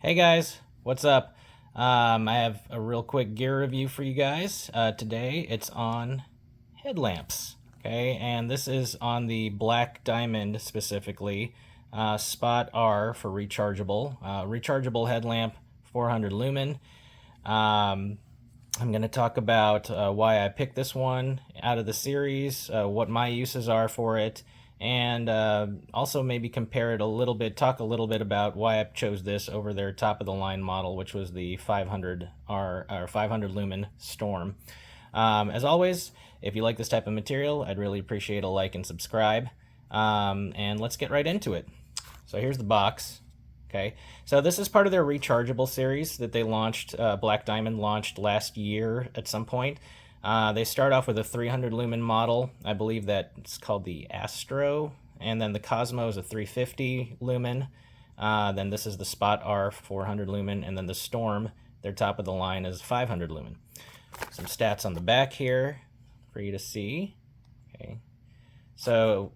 Hey guys, what's up? I have a real quick gear review for you guys. Today it's on headlamps, okay? And this is on the Black Diamond specifically, Spot R for rechargeable. Rechargeable headlamp, 400 lumen. I'm going to talk about why I picked this one out of the series, what my uses are for it, and also maybe compare it a little bit, talk a little bit about why I chose this over their top of the line model, which was the 500R or 500 lumen Storm. As always, if you like this type of material, I'd really appreciate a like and subscribe. And let's get right into it. So here's the box. Okay, so this is part of their rechargeable series that they launched. Black Diamond launched last year at some point. They start off with a 300 lumen model. I believe that it's called the Astro, and then the Cosmo is a 350 lumen. Then this is the Spot R 400 lumen, and then the Storm, their top of the line, is 500 lumen. Some stats on the back here for you to see. Okay, so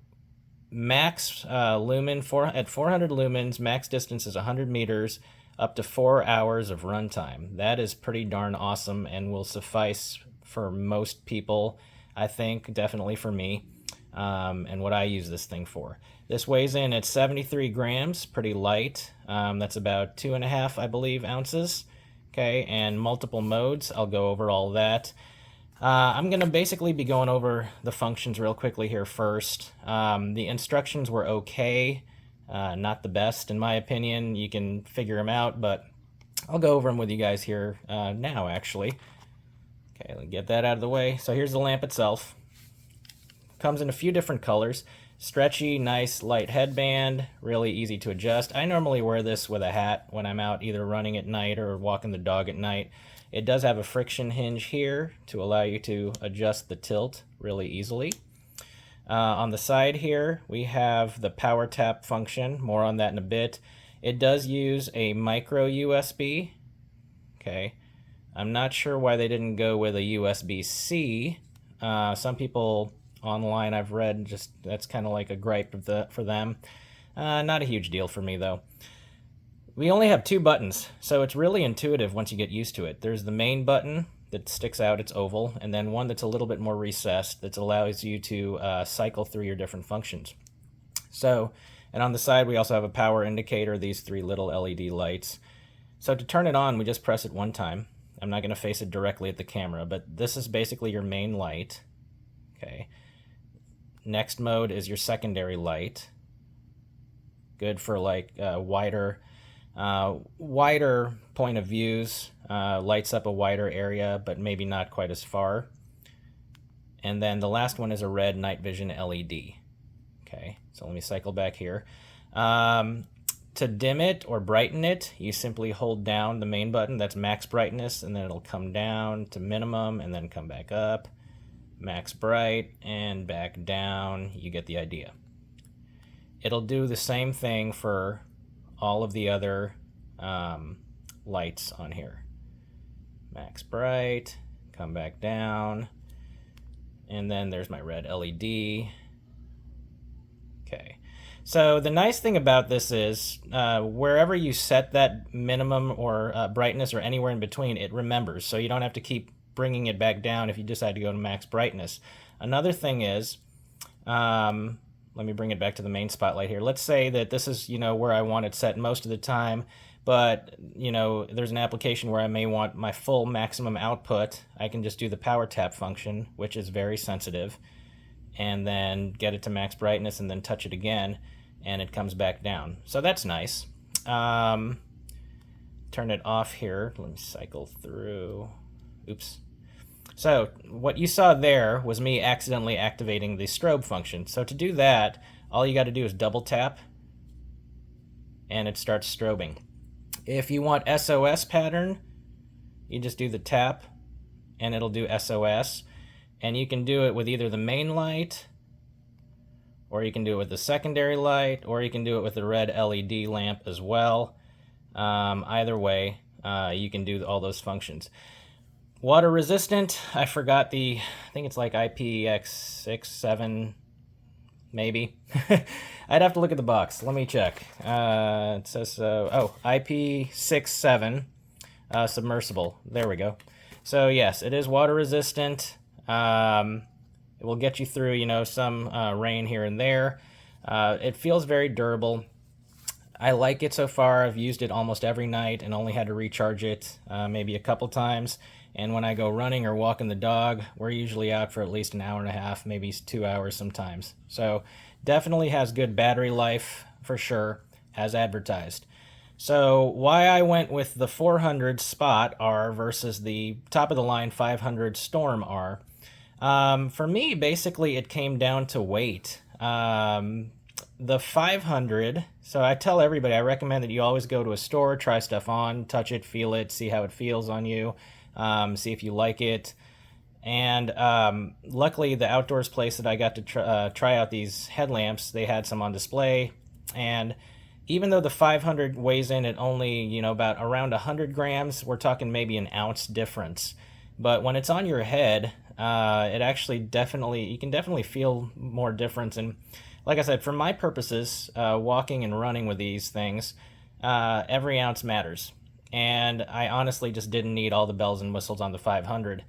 max lumen at 400 lumens, max distance is 100 meters, up to 4 hours of runtime. That is pretty darn awesome and will suffice for most people, I think, definitely for me, and what I use this thing for. This weighs in at 73 grams, pretty light. That's about 2.5, I believe, ounces. Okay, and multiple modes. I'll go over all that. I'm going to basically be going over the functions real quickly here first. The instructions were okay, not the best in my opinion. You can figure them out, but I'll go over them with you guys here now, actually. Okay, let me get that out of the way. So here's the lamp itself. Comes in a few different colors. Stretchy, nice, light headband, really easy to adjust. I normally wear this with a hat when I'm out either running at night or walking the dog at night. It does have a friction hinge here to allow you to adjust the tilt really easily. On the side here, we have the power tap function. More on that in a bit. It does use a micro USB. Okay, I'm not sure why they didn't go with a USB-C. Some people online I've read just that's kind of like a gripe for them. Not a huge deal for me though. We only have 2 buttons, so it's really intuitive once you get used to it. There's the main button that sticks out, it's oval, and then one that's a little bit more recessed that allows you to cycle through your different functions. So, and on the side we also have a power indicator, these 3 little LED lights. So to turn it on, we just press it one time. I'm not going to face it directly at the camera, but this is basically your main light. Okay. Next mode is your secondary light. Good for like wider point of views, lights up a wider area, but maybe not quite as far. And then the last one is a red night vision LED. Okay, so let me cycle back here. To dim it or brighten it, you simply hold down the main button, that's max brightness, and then it'll come down to minimum and then come back up. Max bright and back down. You get the idea. It'll do the same thing for all of the other lights on here. Max bright, come back down, and then there's my red LED. Okay, so the nice thing about this is wherever you set that minimum or brightness or anywhere in between, it remembers, so you don't have to keep bringing it back down if you decide to go to max brightness. Another thing is, let me bring it back to the main spotlight here. Let's say that this is, where I want it set most of the time, but, there's an application where I may want my full maximum output. I can just do the power tap function, which is very sensitive, and then get it to max brightness and then touch it again, and it comes back down. So that's nice. Turn it off here. Let me cycle through. Oops. So what you saw there was me accidentally activating the strobe function. So to do that, all you got to do is double tap and it starts strobing. If you want SOS pattern, you just do the tap and it'll do SOS. And you can do it with either the main light, or you can do it with the secondary light, or you can do it with the red LED lamp as well. Either way, you can do all those functions. Water resistant, I forgot I think it's like IPX6, 7, maybe. I'd have to look at the box. Let me check. It says, IP67 submersible. There we go. So yes, it is water resistant. It will get you through, you know, some rain here and there. It feels very durable. I like it so far. I've used it almost every night and only had to recharge it maybe a couple times. And when I go running or walking the dog, we're usually out for at least an hour and a half, maybe 2 hours sometimes. So definitely has good battery life for sure, as advertised. So why I went with the 400 Spot R versus the top of the line 500 Storm R. For me, basically, it came down to weight. The 500, so I tell everybody, I recommend that you always go to a store, try stuff on, touch it, feel it, see how it feels on you, see if you like it. And luckily, the outdoors place that I got to try out these headlamps, they had some on display. And even though the 500 weighs in at only, you know, about around 100 grams, we're talking maybe an ounce difference. But when it's on your head, it actually you can definitely feel more difference. And like I said, for my purposes, walking and running with these things, every ounce matters. And I honestly just didn't need all the bells and whistles on the 500.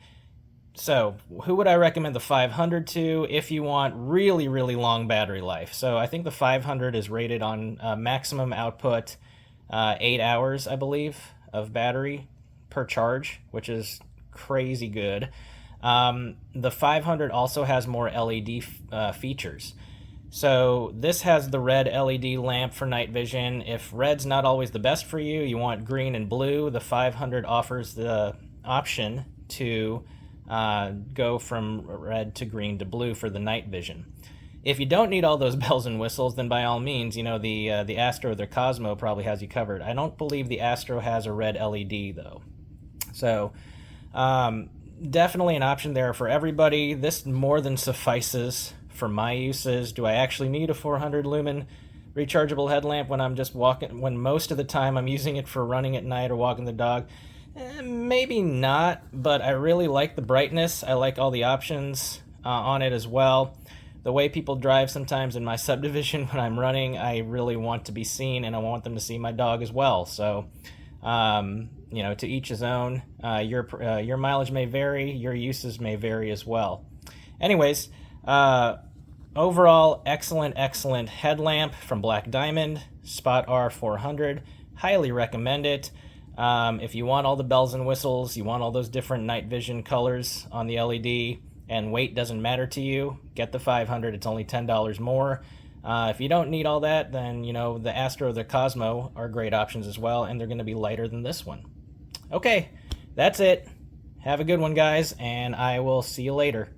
So who would I recommend the 500 to if you want really, really long battery life? So I think the 500 is rated on maximum output 8 hours, I believe, of battery per charge, which is crazy good. The 500 also has more LED features. So this has the red LED lamp for night vision. If red's not always the best for you, you want green and blue, the 500 offers the option to go from red to green to blue for the night vision. If you don't need all those bells and whistles, then by all means, you know, the Astro or the Cosmo probably has you covered. I don't believe the Astro has a red LED though. So definitely an option there for everybody. This more than suffices for my uses. Do I actually need a 400 lumen rechargeable headlamp when I'm just walking, when most of the time I'm using it for running at night or walking the dog? Maybe not, but I really like the brightness. I like all the options on it as well. The way people drive sometimes in my subdivision when I'm running, I really want to be seen, and I want them to see my dog as well. So, you know, to each his own. Your mileage may vary, your uses may vary as well. Anyways, overall, excellent headlamp from Black Diamond, Spot R400. Highly recommend it. If you want all the bells and whistles, you want all those different night vision colors on the LED, and weight doesn't matter to you, get the 500. It's only $10 more. If you don't need all that, then, you know, the Astro or the Cosmo are great options as well, and they're going to be lighter than this one. Okay, that's it. Have a good one, guys, and I will see you later.